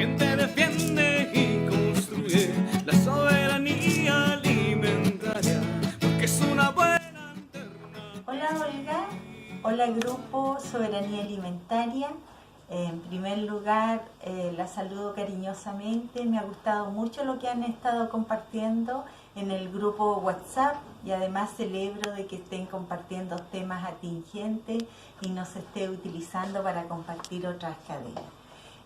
gente defiende y construye la soberanía alimentaria, porque es una buena alternativa. Hola Olga, hola Grupo Soberanía Alimentaria. En primer lugar, la saludo cariñosamente. Me ha gustado mucho lo que han estado compartiendo en el grupo WhatsApp y además celebro de que estén compartiendo temas atingentes y no se esté utilizando para compartir otras cadenas.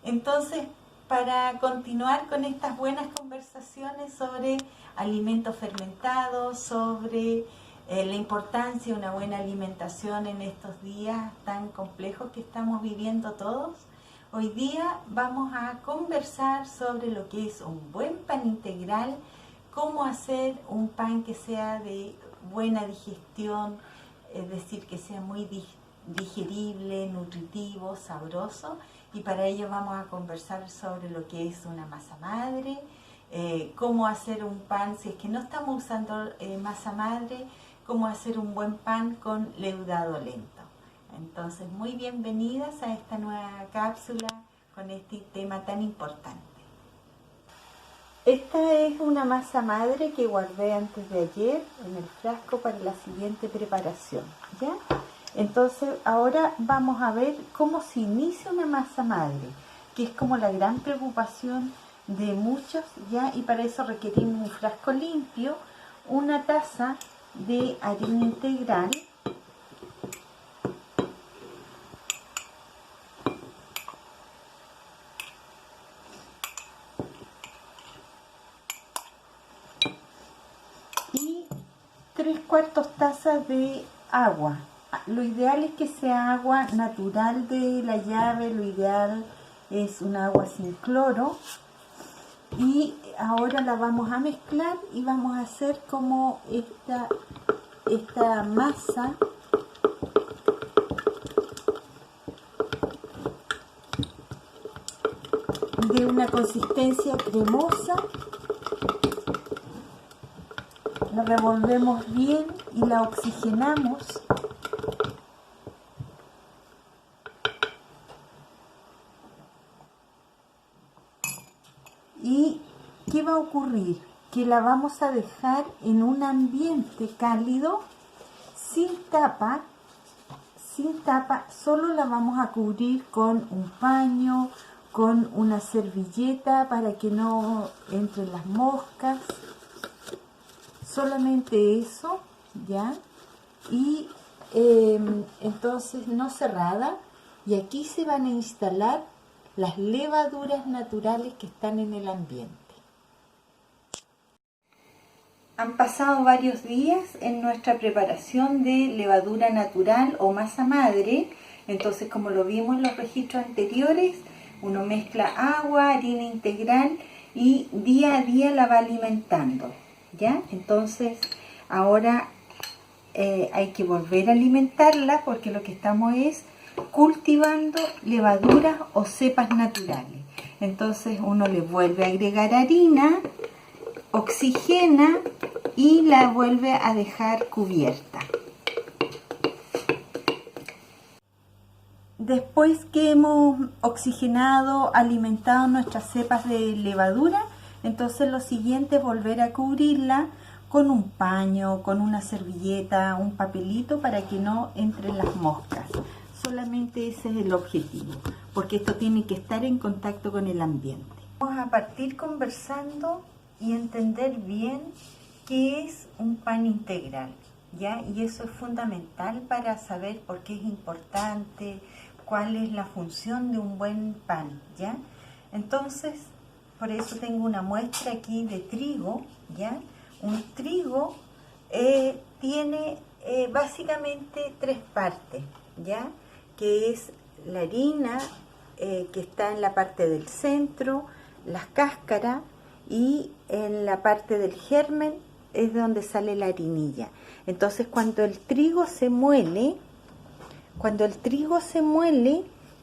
Entonces, para continuar con estas buenas conversaciones sobre alimentos fermentados, sobre la importancia de una buena alimentación en estos días tan complejos que estamos viviendo todos, hoy día vamos a conversar sobre lo que es un buen pan integral, cómo hacer un pan que sea de buena digestión, es decir, que sea muy digerible, nutritivo, sabroso, y para ello vamos a conversar sobre lo que es una masa madre, cómo hacer un pan si es que no estamos usando masa madre, cómo hacer un buen pan con leudado lento. Entonces, muy bienvenidas a esta nueva cápsula con este tema tan importante. Esta es una masa madre que guardé antes de ayer en el frasco para la siguiente preparación, ¿ya? Entonces, ahora vamos a ver cómo se inicia una masa madre, que es como la gran preocupación de muchos, ¿ya? Y para eso requerimos un frasco limpio, una taza de harina integral, y 3/4 tazas de agua. Lo ideal es que sea agua natural de la llave, lo ideal es un agua sin cloro. Y ahora la vamos a mezclar y vamos a hacer como esta masa de una consistencia cremosa. La revolvemos bien y la oxigenamos. ¿Y qué va a ocurrir? Que la vamos a dejar en un ambiente cálido, sin tapa, solo la vamos a cubrir con un paño, con una servilleta para que no entren las moscas, solamente eso, ¿ya? Y entonces no cerrada, y aquí se van a instalar las levaduras naturales que están en el ambiente. Han pasado varios días en nuestra preparación de levadura natural o masa madre. Entonces, como lo vimos en los registros anteriores, uno mezcla agua, harina integral y día a día la va alimentando, ¿ya? Entonces, ahora hay que volver a alimentarla porque lo que estamos es cultivando levaduras o cepas naturales. Entonces uno le vuelve a agregar harina, oxigena y la vuelve a dejar cubierta. Después que hemos oxigenado, alimentado nuestras cepas de levadura, entonces lo siguiente es volver a cubrirla con un paño, con una servilleta, un papelito para que no entren las moscas. Solamente ese es el objetivo, porque esto tiene que estar en contacto con el ambiente. Vamos a partir conversando y entender bien qué es un pan integral, ¿ya? Y eso es fundamental para saber por qué es importante, cuál es la función de un buen pan, ¿ya? Entonces, por eso tengo una muestra aquí de trigo, ¿ya? Un trigo tiene básicamente 3 partes, ¿ya? Que es la harina, que está en la parte del centro, las cáscaras, y en la parte del germen es donde sale la harinilla. Entonces, cuando el trigo se muele,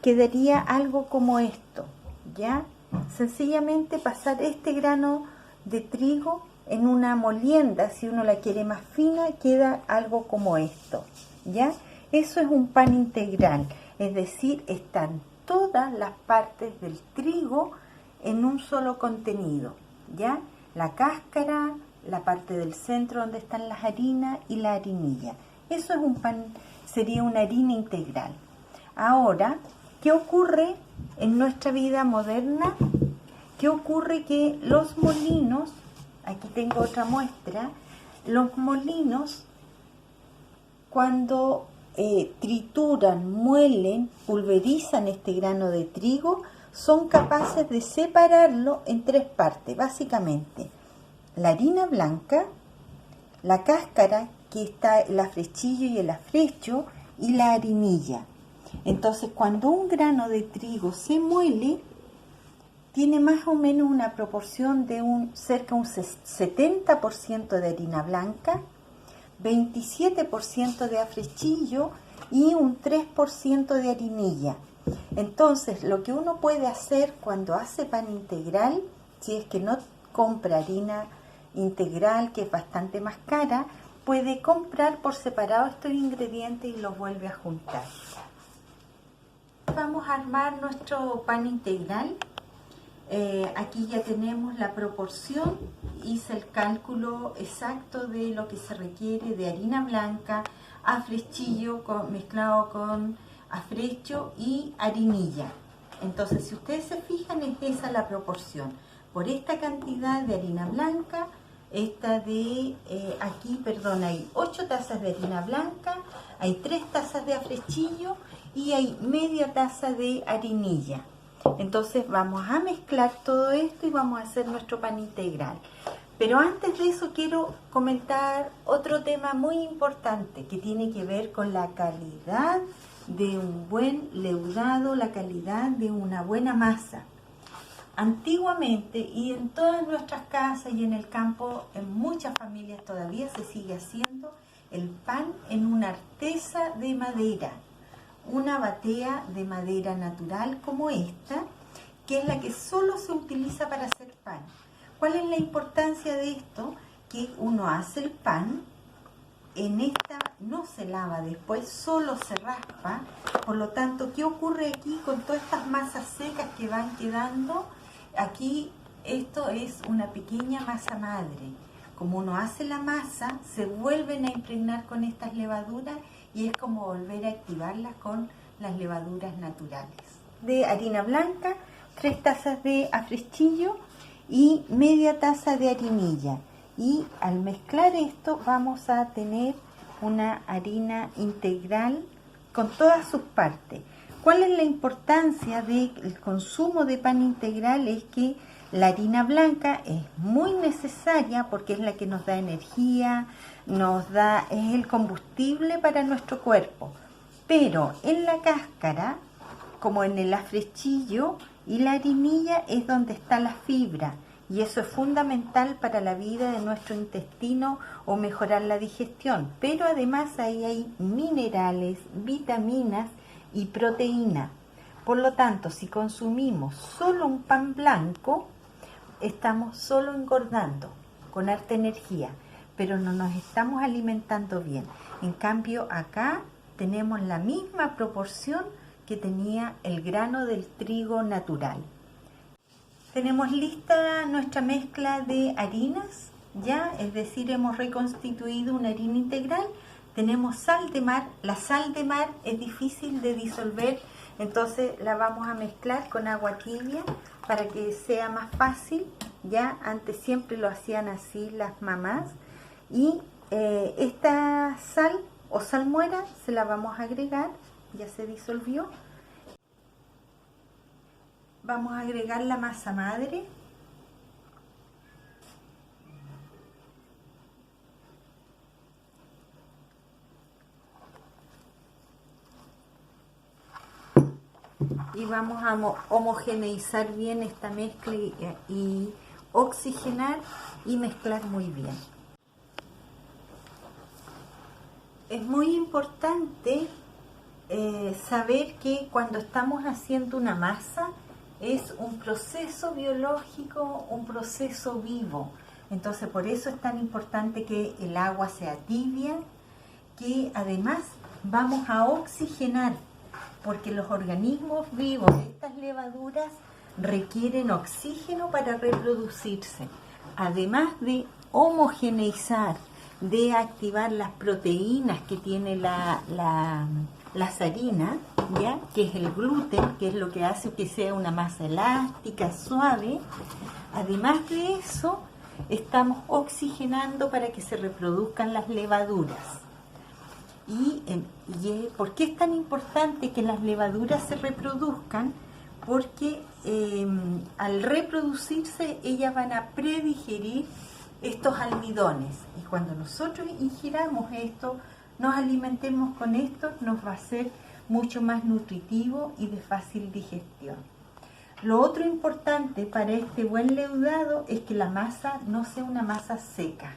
quedaría algo como esto, ¿ya? Sencillamente pasar este grano de trigo en una molienda, si uno la quiere más fina, queda algo como esto, ¿ya? Eso es un pan integral, es decir, están todas las partes del trigo en un solo contenido, ¿ya? La cáscara, la parte del centro donde están las harinas y la harinilla. Eso es un pan, sería una harina integral. Ahora, ¿qué ocurre en nuestra vida moderna? ¿Qué ocurre? Que los molinos, aquí tengo otra muestra, los molinos cuando trituran, muelen, pulverizan este grano de trigo, son capaces de separarlo en tres partes, básicamente. La harina blanca, la cáscara, que está el afrechillo y el afrecho, y la harinilla. Entonces, cuando un grano de trigo se muele, tiene más o menos una proporción de cerca de un 70% de harina blanca, 27% de afrechillo y un 3% de harinilla. Entonces, lo que uno puede hacer cuando hace pan integral, si es que no compra harina integral, que es bastante más cara, puede comprar por separado estos ingredientes y los vuelve a juntar. Vamos a armar nuestro pan integral. Aquí ya tenemos la proporción, hice el cálculo exacto de lo que se requiere de harina blanca, afrechillo mezclado con afrecho y harinilla. Entonces, si ustedes se fijan, es esa la proporción. Por esta cantidad de harina blanca, hay 8 tazas de harina blanca, hay 3 tazas de afrechillo y hay media taza de harinilla. Entonces vamos a mezclar todo esto y vamos a hacer nuestro pan integral. Pero antes de eso quiero comentar otro tema muy importante que tiene que ver con la calidad de un buen leudado, la calidad de una buena masa. Antiguamente, y en todas nuestras casas y en el campo, en muchas familias todavía se sigue haciendo el pan en una artesa de madera, una batea de madera natural como esta, que es la que solo se utiliza para hacer pan. ¿Cuál es la importancia de esto? Que uno hace el pan, en esta no se lava después, solo se raspa. Por lo tanto, ¿qué ocurre aquí con todas estas masas secas que van quedando? Aquí esto es una pequeña masa madre. Como uno hace la masa, se vuelven a impregnar con estas levaduras y es como volver a activarlas con las levaduras naturales. De harina blanca, 3 tazas de afrechillo y media taza de harinilla. Y al mezclar esto vamos a tener una harina integral con todas sus partes. ¿Cuál es la importancia del consumo de pan integral? Es que la harina blanca es muy necesaria porque es la que nos da energía, es el combustible para nuestro cuerpo. Pero en la cáscara, como en el afrechillo y la harinilla, es donde está la fibra. Y eso es fundamental para la vida de nuestro intestino o mejorar la digestión. Pero además ahí hay minerales, vitaminas y proteína. Por lo tanto, si consumimos solo un pan blanco, estamos solo engordando, con harta energía, pero no nos estamos alimentando bien. En cambio, acá tenemos la misma proporción que tenía el grano del trigo natural. Tenemos lista nuestra mezcla de harinas, ya, es decir, hemos reconstituido una harina integral. Tenemos sal de mar. La sal de mar es difícil de disolver, entonces la vamos a mezclar con agua tibia para que sea más fácil. Ya antes siempre lo hacían así las mamás. Y esta sal o salmuera se la vamos a agregar, ya se disolvió. Vamos a agregar la masa madre. Y vamos a homogeneizar bien esta mezcla y oxigenar y mezclar muy bien. Es muy importante saber que cuando estamos haciendo una masa es un proceso biológico, un proceso vivo. Entonces por eso es tan importante que el agua sea tibia, que además vamos a oxigenar, porque los organismos vivos, estas levaduras, requieren oxígeno para reproducirse, además de homogeneizar, de activar las proteínas que tiene la harina, ¿ya? Que es el gluten, que es lo que hace que sea una masa elástica, suave. Además de eso, estamos oxigenando para que se reproduzcan las levaduras. ¿Por qué es tan importante que las levaduras se reproduzcan? Porque al reproducirse ellas van a predigerir estos almidones, y cuando nosotros ingiramos esto, nos alimentemos con esto, nos va a ser mucho más nutritivo y de fácil digestión. Lo otro importante para este buen leudado es que la masa no sea una masa seca.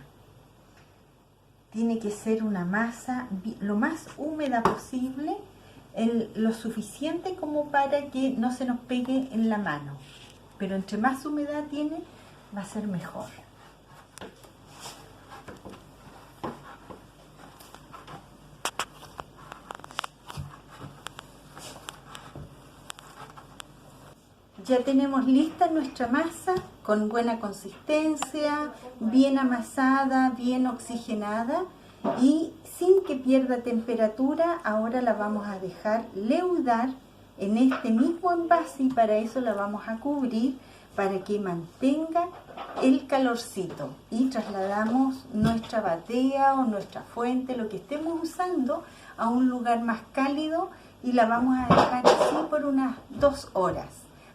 Tiene que ser una masa lo más húmeda posible, lo suficiente como para que no se nos pegue en la mano. Pero entre más humedad tiene, va a ser mejor. Ya tenemos lista nuestra masa con buena consistencia, bien amasada, bien oxigenada y sin que pierda temperatura. Ahora la vamos a dejar leudar en este mismo envase y para eso la vamos a cubrir para que mantenga el calorcito. Y trasladamos nuestra batea o nuestra fuente, lo que estemos usando, a un lugar más cálido y la vamos a dejar así por unas 2 horas.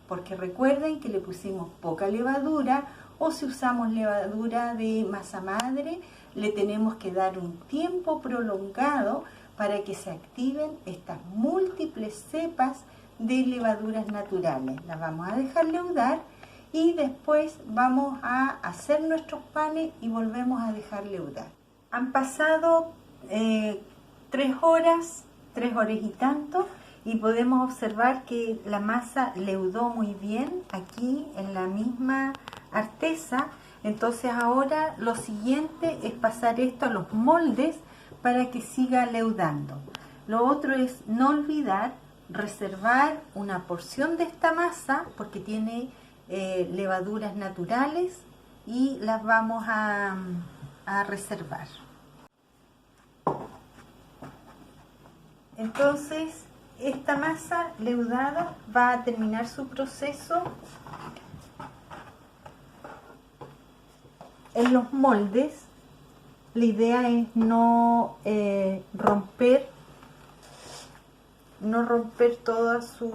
Porque recuerden que le pusimos poca levadura, o si usamos levadura de masa madre, le tenemos que dar un tiempo prolongado para que se activen estas múltiples cepas de levaduras naturales. Las vamos a dejar leudar y después vamos a hacer nuestros panes y volvemos a dejar leudar. Han pasado 3 horas y tanto, y podemos observar que la masa leudó muy bien aquí en la misma artesa. Entonces ahora lo siguiente es pasar esto a los moldes para que siga leudando. Lo otro es no olvidar reservar una porción de esta masa porque tiene levaduras naturales y las vamos a reservar. Entonces esta masa leudada va a terminar su proceso en los moldes. La idea es no romper todas sus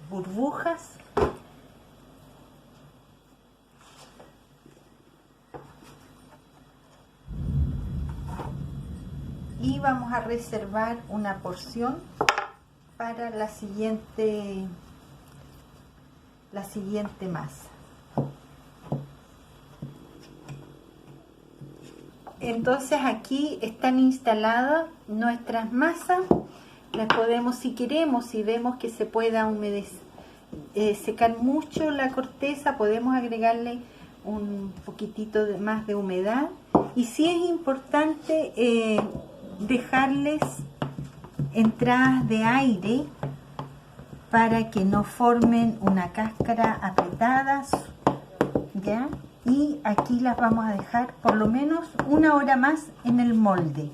burbujas. Y vamos a reservar una porción para la siguiente masa. Entonces aquí están instaladas nuestras masas. Las podemos, si queremos, si vemos que se pueda secar mucho la corteza, podemos agregarle un poquitito más de humedad. Y sí es importante dejarles entradas de aire para que no formen una cáscara apretadas, ¿ya? Y aquí las vamos a dejar por lo menos 1 hora más en el molde,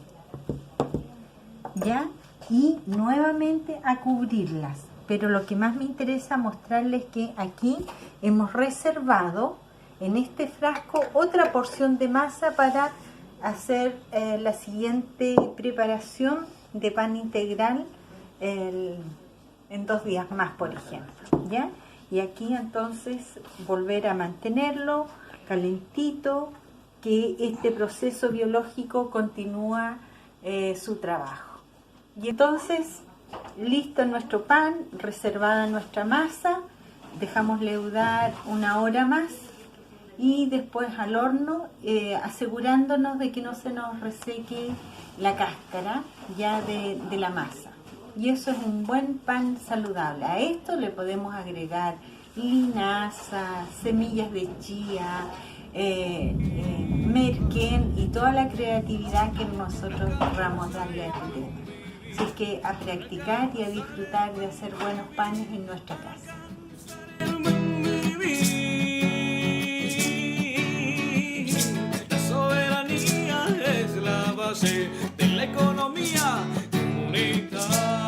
¿ya? Y nuevamente a cubrirlas. Pero lo que más me interesa mostrarles es que aquí hemos reservado en este frasco otra porción de masa para hacer la siguiente preparación de pan integral en 2 días más, por ejemplo, ¿ya? Y aquí entonces volver a mantenerlo calentito, que este proceso biológico continúa su trabajo. Y entonces, listo nuestro pan, reservada nuestra masa, dejamos leudar 1 hora más y después al horno, asegurándonos de que no se nos reseque la cáscara ya de la masa. Y eso es un buen pan saludable. A esto le podemos agregar linaza, semillas de chía, merquén y toda la creatividad que nosotros querramos darle a este tema. Así que a practicar y a disfrutar de hacer buenos panes en nuestra casa. base de la economía comunitaria.